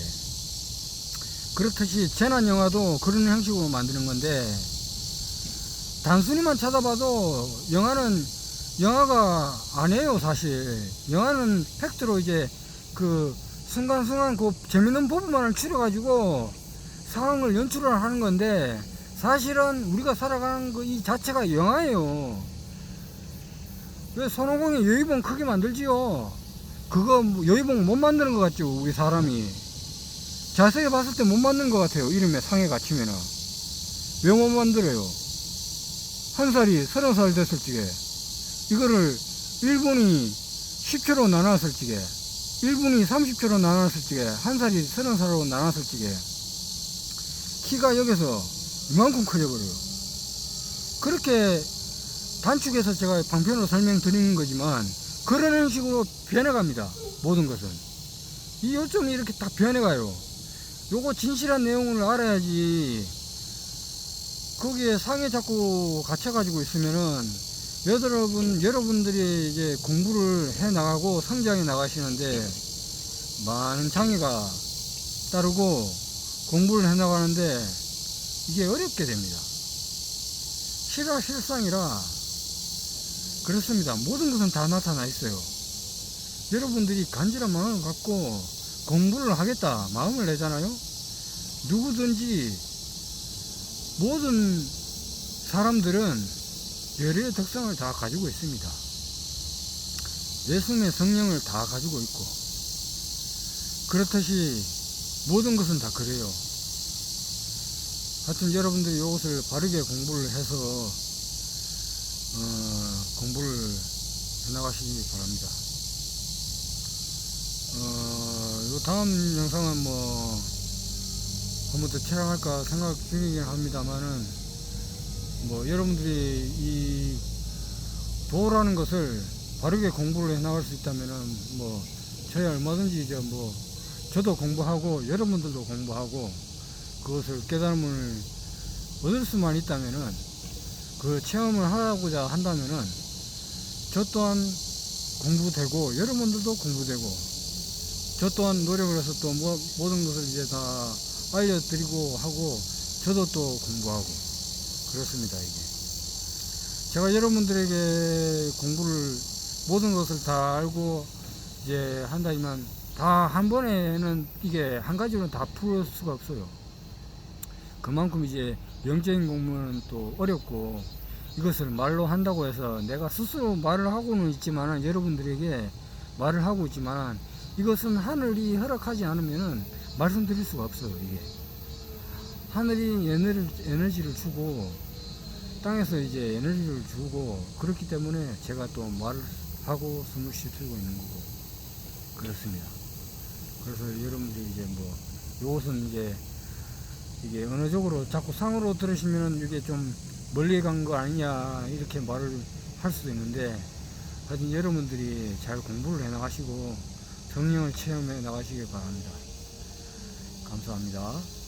그렇듯이 재난영화도 그런 형식으로 만드는 건데, 단순히만 찾아봐도 영화가 아니에요, 사실. 영화는 팩트로 이제 그 순간순간 그 재밌는 부분만을 추려가지고 상황을 연출을 하는 건데, 사실은 우리가 살아가는 거 이 자체가 영화예요. 왜 손오공이 여의봉 크게 만들지요? 그거 여의봉 못 만드는 것 같죠, 우리 사람이. 자세히 봤을 때 못 만드는 것 같아요, 이름에 상에 갇히면은. 왜 못 만들어요? 한 살이 30살 됐을 적에 이거를 1분이 10초로 나눴을 적에, 1분이 30초로 나눴을 적에, 한 살이 30살로 나눴을 적에 키가 여기서 이만큼 커져버려요. 그렇게 단축해서 제가 방편으로 설명드리는 거지만, 그런 형식으로 변해갑니다, 모든 것은. 이 요점이 이렇게 딱 변해가요. 요거 진실한 내용을 알아야지. 거기에 상에 자꾸 갇혀가지고 있으면은 여러분들이 이제 공부를 해 나가고 성장해 나가시는데 많은 장애가 따르고 공부를 해 나가는데 이게 어렵게 됩니다. 실상이라 그렇습니다. 모든 것은 다 나타나 있어요. 여러분들이 간절한 마음을 갖고 공부를 하겠다 마음을 내잖아요. 누구든지 모든 사람들은 열의 특성을 다 가지고 있습니다. 예수님의 성령을 다 가지고 있고, 그렇듯이 모든 것은 다 그래요. 하여튼 여러분들이 이것을 바르게 공부를 해서 공부를 해나가시기 바랍니다. 요 다음 영상은 뭐 한번 더 촬영할까 생각 중이긴 합니다만은, 뭐 여러분들이 이 도라는 것을 바르게 공부를 해 나갈 수 있다면은 뭐 저야 얼마든지 이제 뭐 저도 공부하고 여러분들도 공부하고 그것을 깨달음을 얻을 수만 있다면은, 그 체험을 하고자 한다면은 저 또한 공부되고 여러분들도 공부되고, 저 또한 노력을 해서 또 모든 것을 이제 다 알려드리고 하고 저도 또 공부하고 그렇습니다. 이게 제가 여러분들에게 공부를 모든 것을 다 알고 이제 한다지만 다 한 번에는 이게 한 가지로는 다 풀 수가 없어요. 그만큼 이제 영적인 공부는 또 어렵고, 이것을 말로 한다고 해서 내가 스스로 말을 하고는 있지만, 여러분들에게 말을 하고 있지만, 이것은 하늘이 허락하지 않으면은 말씀드릴 수가 없어요. 이게 하늘이 에너지를 주고 땅에서 이제 에너지를 주고, 그렇기 때문에 제가 또 말을 하고 숨을 쉬고 있는 거고 그렇습니다. 그래서 여러분들이 이제 뭐 이것은 이제 이게 어느 쪽으로 자꾸 상으로 들으시면은 이게 좀 멀리 간 거 아니냐 이렇게 말을 할 수도 있는데, 하여튼 여러분들이 잘 공부를 해 나가시고 성령을 체험해 나가시길 바랍니다. 감사합니다.